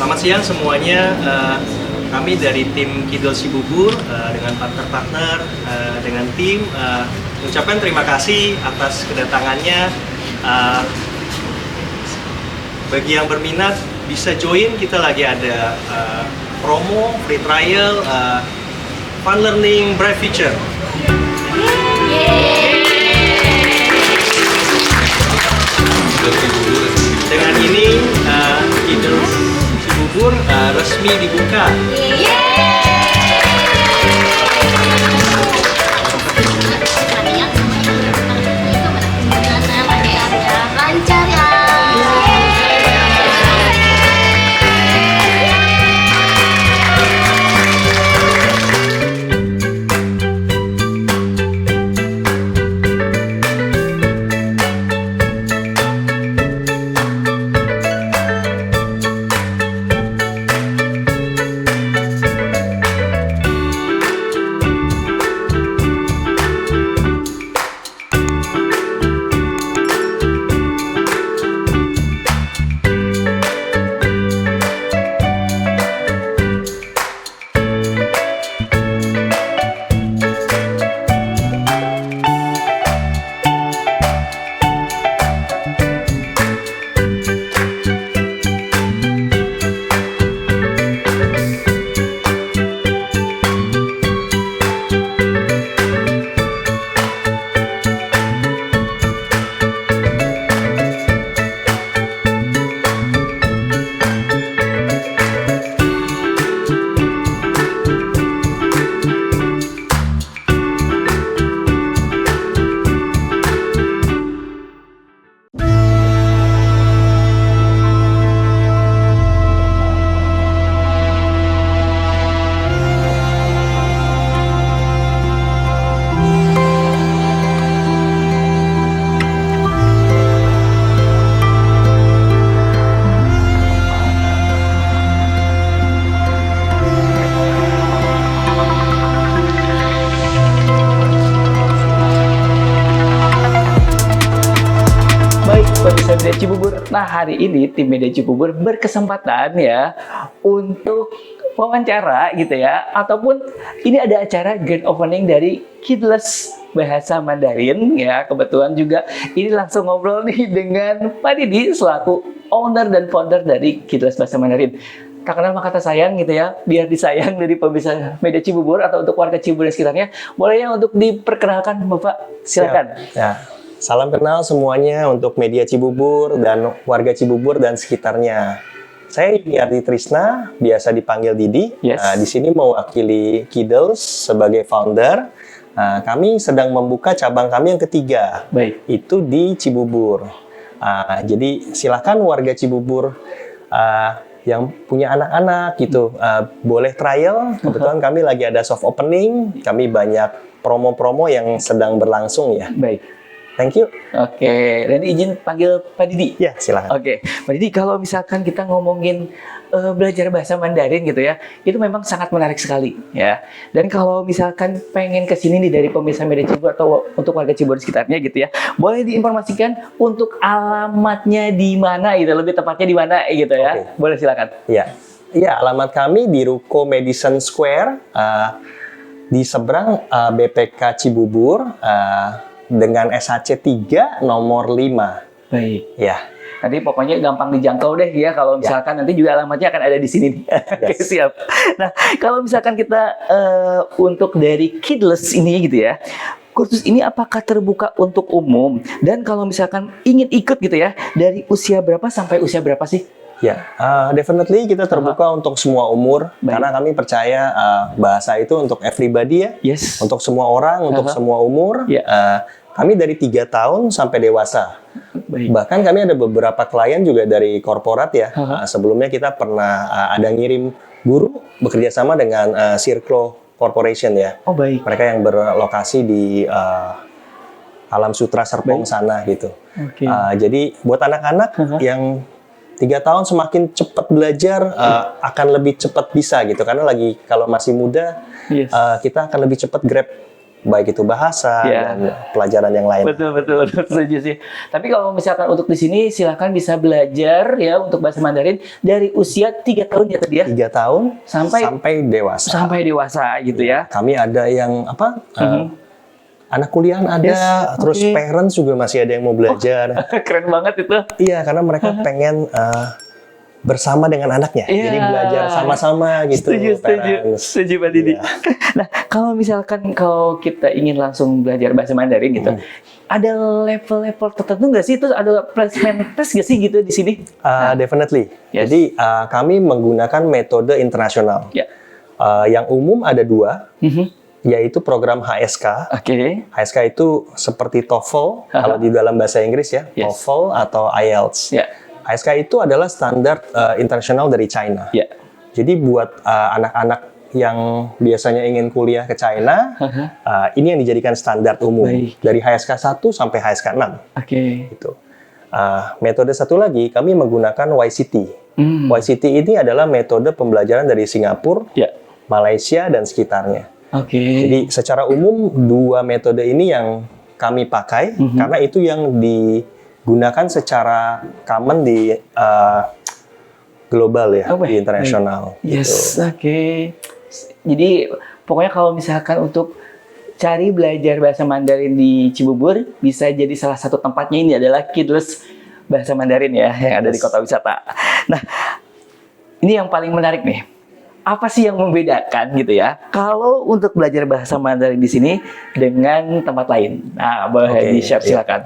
Selamat siang semuanya. Kami dari tim Kidul Cibubur dengan partner-partner dengan tim mengucapkan terima kasih atas kedatangannya. Bagi yang berminat bisa join, kita lagi ada promo, free trial, fun learning, bright future. Dengan ini Kidul Cibubur resmi dibuka. Lancar ya. Pemirsa Media Cibubur. Nah, hari ini tim Media Cibubur berkesempatan ya untuk wawancara gitu ya, ataupun ini ada acara grand opening dari Kidles Bahasa Mandarin ya. Kebetulan juga ini langsung ngobrol nih dengan Pak Didi selaku owner dan founder dari Kidles Bahasa Mandarin. Tak kenal maka kata sayang gitu ya, biar disayang dari pemirsa Media Cibubur atau untuk warga Cibubur dan sekitarnya. Boleh ya untuk diperkenalkan Bapak, silakan. Ya. Salam kenal semuanya untuk Media Cibubur dan warga Cibubur dan sekitarnya. Saya Yuniardi Trisna, biasa dipanggil Didi. Yes. Di sini mewakili Kidles sebagai founder. Kami sedang membuka cabang kami yang ketiga. Baik. Itu di Cibubur. Jadi silakan warga Cibubur yang punya anak-anak gitu, boleh trial. Kebetulan kami lagi ada soft opening. Kami banyak promo-promo yang sedang berlangsung ya. Baik. Thank you. Oke, dan izin panggil Pak Didi. Ya, silakan. Oke, Pak Didi, kalau misalkan kita ngomongin belajar bahasa Mandarin gitu ya, itu memang sangat menarik sekali ya. Dan kalau misalkan pengen ke sini nih dari pemirsa Media Cibubur atau untuk warga Cibubur sekitarnya gitu ya, boleh diinformasikan untuk alamatnya di mana gitu, lebih tepatnya di mana gitu ya. Oke. Boleh silakan. Ya, alamat kami di Ruko Madison Square di seberang BPK Cibubur. Dengan SHC 3 nomor 5. Baik. Ya. Nanti pokoknya gampang dijangkau deh ya, kalau misalkan nanti juga alamatnya akan ada di sini nih. Oke, Yes. siap. Nah, kalau misalkan kita untuk dari Kidles ini gitu ya, kursus ini apakah terbuka untuk umum? Dan kalau misalkan ingin ikut gitu ya, dari usia berapa sampai usia berapa sih? Ya, definitely kita terbuka untuk semua umur. Baik. Karena kami percaya bahasa itu untuk everybody ya. Yes. Untuk semua orang, untuk semua umur. Ya. Kami dari 3 tahun sampai dewasa. Baik. Bahkan kami ada beberapa klien juga dari korporat ya. Sebelumnya kita pernah ada ngirim guru bekerja sama dengan Circlo Corporation ya. Oh, baik. Mereka yang berlokasi di Alam Sutra Serpong sana gitu. Oke. Jadi buat anak-anak yang 3 tahun semakin cepat belajar akan lebih cepat bisa gitu, karena lagi kalau masih muda Yes. kita akan lebih cepat grab baik itu bahasa Iya. dan pelajaran yang lain. Betul, setuju sih. Tapi kalau misalkan untuk di sini silakan bisa belajar ya untuk bahasa Mandarin dari usia 3 tahun ya tadi ya 3 tahun Sampai dewasa. sampai dewasa gitu ya. Kami ada yang anak kuliahan ada, Yes, terus oke. parents juga masih ada yang mau belajar. Keren banget itu. Iya, karena mereka pengen bersama dengan anaknya, Iya. jadi belajar sama-sama gitu. parents. Setuju Pak Didi. Iya. Nah, kalau misalkan kalau kita ingin langsung belajar bahasa Mandarin gitu, ada level-level tertentu nggak sih? Terus ada placement test nggak sih gitu di sini? Definitely. Yes. Jadi kami menggunakan metode internasional. Ya. Yang umum ada 2, Mhm. yaitu program HSK. Oke. HSK itu seperti TOEFL kalau di dalam bahasa Inggris ya, Yes. TOEFL atau IELTS. Ya. HSK itu adalah standar internasional dari China. Ya. Jadi buat anak-anak yang biasanya ingin kuliah ke China, ini yang dijadikan standar umum Baik. dari HSK 1 sampai HSK 6. Oke. Gitu. Metode satu lagi kami menggunakan YCT. Hmm. YCT ini adalah metode pembelajaran dari Singapura, Ya. Malaysia dan sekitarnya. Oke. Jadi secara umum 2 metode ini yang kami pakai karena itu yang digunakan secara common di global ya, Oh, di internasional. Yes, Gitu. oke. Jadi pokoknya kalau misalkan untuk cari belajar bahasa Mandarin di Cibubur, bisa jadi salah satu tempatnya ini adalah Kidles Bahasa Mandarin ya, yang ada di Yes. kota wisata. Nah, ini yang paling menarik nih. Apa sih yang membedakan gitu ya? Kalau untuk belajar bahasa Mandarin di sini dengan tempat lain. Nah, boleh Oke, di-share iya. silakan.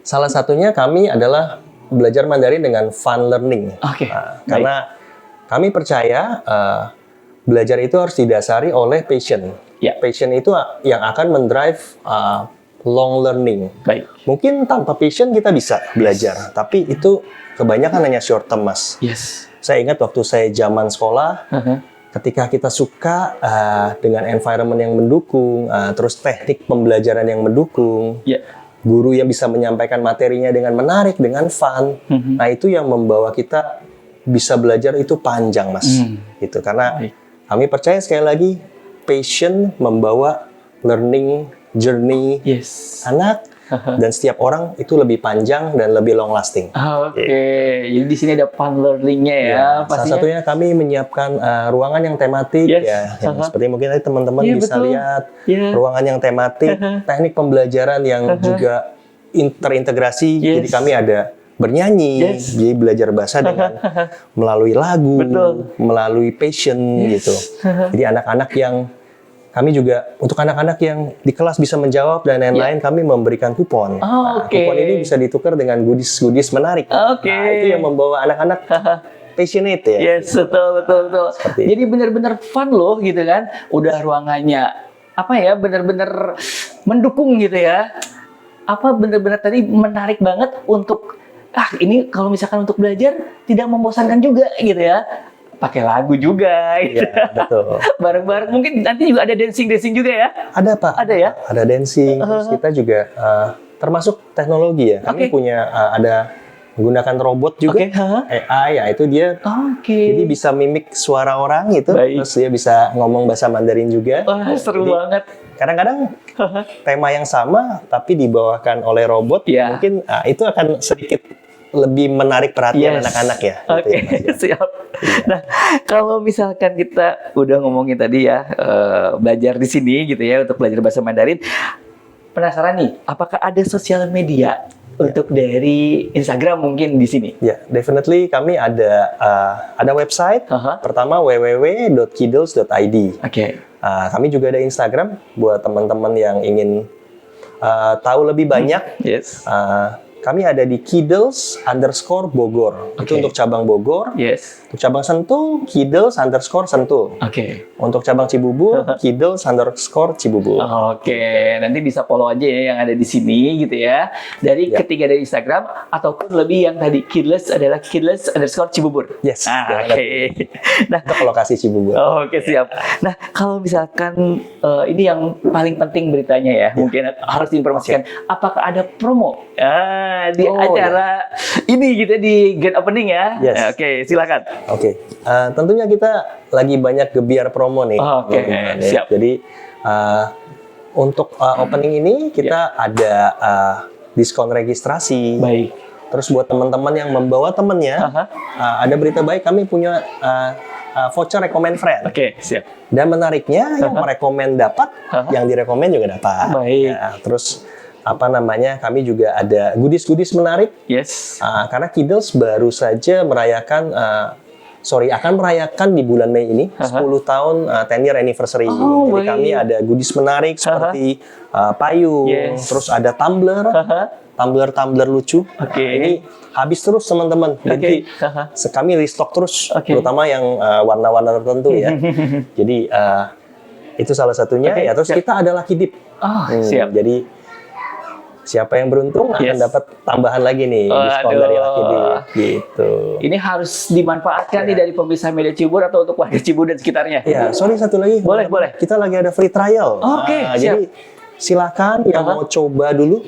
Salah satunya kami adalah belajar Mandarin dengan fun learning. Oke, Karena kami percaya belajar itu harus didasari oleh passion. Ya. Passion itu yang akan mendrive long learning. Baik. Mungkin tanpa passion kita bisa belajar, tapi itu kebanyakan hanya short term, Mas. Yes. Saya ingat waktu saya zaman sekolah, ketika kita suka dengan environment yang mendukung, terus teknik pembelajaran yang mendukung, Ya. guru yang bisa menyampaikan materinya dengan menarik, dengan fun, nah itu yang membawa kita bisa belajar itu panjang, Mas. Gitu. Karena Baik. kami percaya sekali lagi, passion membawa learning journey Yes. anak, dan setiap orang itu lebih panjang dan lebih long lasting. Oke, jadi di sini ada fun learning-nya ya, Salah pastinya. satunya kami menyiapkan ruangan yang tematik Yes. ya, yang seperti mungkin tadi teman-teman Iya, bisa betul. lihat Iya. ruangan yang tematik, teknik pembelajaran yang juga terintegrasi. Yes. Jadi kami ada bernyanyi, Yes. jadi belajar bahasa dengan melalui lagu, Betul. melalui passion Yes. gitu. Jadi anak-anak yang kami juga untuk anak-anak yang di kelas bisa menjawab dan lain-lain, kami memberikan kupon. Oh, oke. Kupon ini bisa ditukar dengan goodies menarik. Oke. Nah, itu yang membawa anak-anak passionate ya. Yes, betul. Seperti Jadi benar-benar fun loh gitu kan. Udah ruangannya apa ya, benar-benar mendukung gitu ya. Apa benar-benar tadi menarik banget untuk ini kalau misalkan untuk belajar tidak membosankan juga gitu ya. Pakai lagu juga gitu. Iya, betul. Bareng-bareng mungkin nanti juga ada dancing juga ya. Ada Pak. Ada ya? Ada dancing. Terus kita juga termasuk teknologi ya. Kami Oke. punya ada menggunakan robot juga. Oke, AI ya itu dia. Oke. Jadi bisa mimik suara orang gitu. Baik. Terus dia bisa ngomong bahasa Mandarin juga. Wah, seru Jadi, banget. Kadang-kadang tema yang sama tapi dibawakan oleh robot, Iya. mungkin itu akan sedikit lebih menarik perhatian Yes. anak-anak ya. gitu Oke, ya, Mas, ya. siap. Nah, kalau misalkan kita udah ngomongin tadi ya, belajar di sini gitu ya, untuk belajar bahasa Mandarin, penasaran nih, apakah ada sosial media untuk dari Instagram mungkin di sini? Ya, definitely kami ada website. Aha. Pertama www.kidles.id. Oke. Kami juga ada Instagram buat teman-teman yang ingin tahu lebih banyak. Yes. Kami ada di Kidles_Bogor. Itu Oke. untuk cabang Bogor. Yes. Untuk cabang Sentul, Kidles_Sentul. Oke. Untuk cabang Cibubur, Kidles_Cibubur. Oke, nanti bisa follow aja ya yang ada di sini gitu ya. Dari Ya. ketiga dari Instagram ataupun lebih yang tadi Kidles adalah Kidles_Cibubur. Yes, Ah, jangan oke. Nah, Untuk ke lokasi Cibubur. oke, siap. Nah, kalau misalkan ini yang paling penting beritanya ya, mungkin harus diinformasikan. Apakah ada promo di Oh, acara ini gitu di Grand Opening ya? Yes. Oke, silakan. Oke, tentunya kita lagi banyak gebiar promo nih. Oke, teman-teman, ya. siap. Jadi Untuk opening ini kita ada diskon registrasi. Baik. Terus buat teman-teman yang membawa temannya, ada berita baik, kami punya voucher recommend friend. Oke, siap. Dan menariknya yang merekomen dapat, yang direkomen juga dapat. Baik. Ya, terus kami juga ada goodies-goodies menarik. Yes. Karena Kiddles baru saja akan merayakan di bulan Mei ini 10 tahun 10 year anniversary. Oh, Jadi baik. kami ada goodies menarik seperti payung, Yes. terus ada tumbler, tumbler lucu. Oke. Nah, ini habis terus teman-teman. Jadi kami restock terus, terutama yang warna-warna tertentu ya. Jadi itu salah satunya. Ya terus kita ada Lucky Dip. Siap. Jadi siapa yang beruntung akan dapat tambahan lagi nih diskon dari Lucky Dip gitu. Ini harus dimanfaatkan nih dari pemirsa media Cibubur atau untuk warga Cibubur dan sekitarnya. Ya, sorry satu lagi. Boleh, boleh. Kita lagi ada free trial. Oke, siap. Jadi silakan yang mau coba dulu.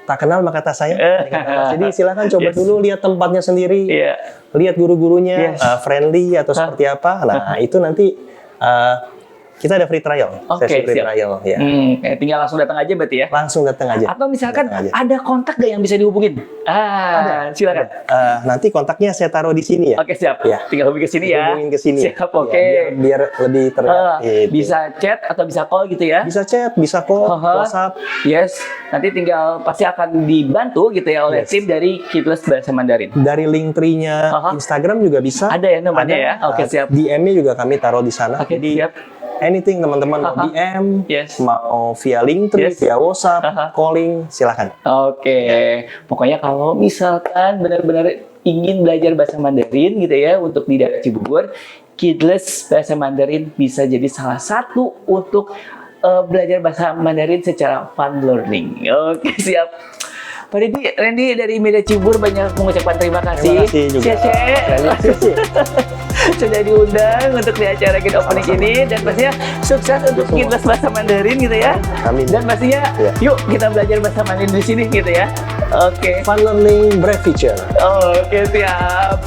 Tak kenal maka tak sayang. Jadi silakan coba dulu, lihat tempatnya sendiri. Lihat guru-gurunya friendly atau seperti apa. Nah, itu nanti kita ada free trial, sesi free trial ya. Tinggal langsung datang aja berarti ya. Langsung datang aja. Atau misalkan Datang aja. ada kontak gak yang bisa dihubungin? Silakan. Nanti kontaknya saya taruh di sini ya. Oke, siap. Ya. Tinggal hubungi ke sini ya. Hubungin ke sini. Siap, Ya, oke. biar lebih terlihat. Gitu. Bisa chat atau bisa call gitu ya. Bisa chat, bisa call, WhatsApp. Yes. Nanti tinggal pasti akan dibantu gitu ya oleh tim dari Kiddles Bahasa Mandarin. Dari link tree-nya Instagram juga bisa. Ada ya nomornya ya. Oke, siap. DM-nya juga kami taruh di sana. Oke, Jadi siap. anything teman-teman mau DM, mau via link tree, via WhatsApp, calling, silakan. Oke. Pokoknya kalau misalkan benar-benar ingin belajar bahasa Mandarin gitu ya untuk di daerah Cibubur, Kiddles Bahasa Mandarin bisa jadi salah satu untuk belajar bahasa Mandarin secara fun learning. Oke, siap. Pak Randy dari Media Cibubur banyak mengucapkan terima kasih. Terima kasih juga. Cece. Sudah diundang untuk di acara Grand Opening ini dan pastinya sukses untuk Kiddles Bahasa Mandarin gitu ya. Amin. Dan pastinya yuk kita belajar bahasa Mandarin di sini gitu ya. Oke. Fun learning, bright future. Oke, siap.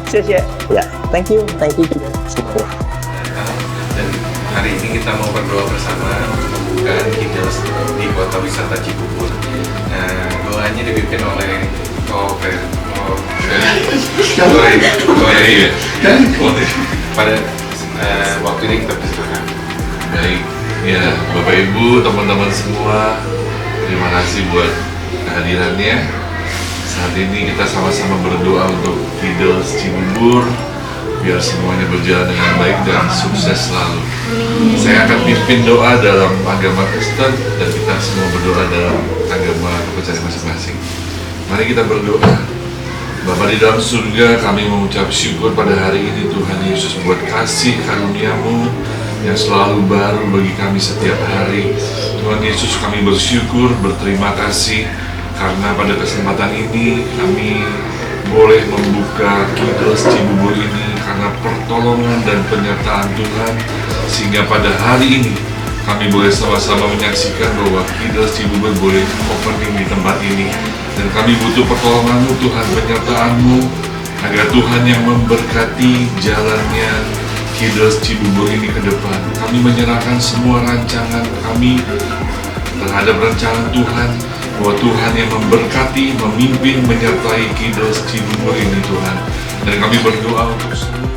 Cece. Ya, thank you juga semuanya. Dan hari ini kita mau berdoa bersama membuka Kiddles di kota wisata Cibubur. Nah, doanya dipimpin oleh pada waktu ini kita berdoa. Baik, ya Bapak Ibu, teman-teman semua, terima kasih buat kehadirannya. Saat ini kita sama-sama berdoa untuk Kiddles Cibubur, biar semuanya berjalan dengan baik dan sukses selalu. Saya akan pimpin doa dalam agama Kristen dan kita semua berdoa dalam agama kepercayaan masing-masing. Mari kita berdoa. Bapa di dalam surga, kami mengucap syukur pada hari ini Tuhan Yesus buat kasih karunia-Mu yang selalu baru bagi kami setiap hari. Tuhan Yesus, kami bersyukur, berterima kasih karena pada kesempatan ini kami boleh membuka Kiddles Cibubur ini karena pertolongan dan penyertaan Tuhan, sehingga pada hari ini kami boleh sama-sama menyaksikan bahwa Kiddles Cibubur boleh opening di tempat ini. Dan kami butuh pertolongan-Mu Tuhan, penyertaan-Mu, agar Tuhan yang memberkati jalannya Kiddles Cibubur ini ke depan. Kami menyerahkan semua rancangan kami terhadap rancangan Tuhan, bahwa Tuhan yang memberkati, memimpin, menyertai Kiddles Cibubur ini Tuhan. Dan kami berdoa untuk seluruh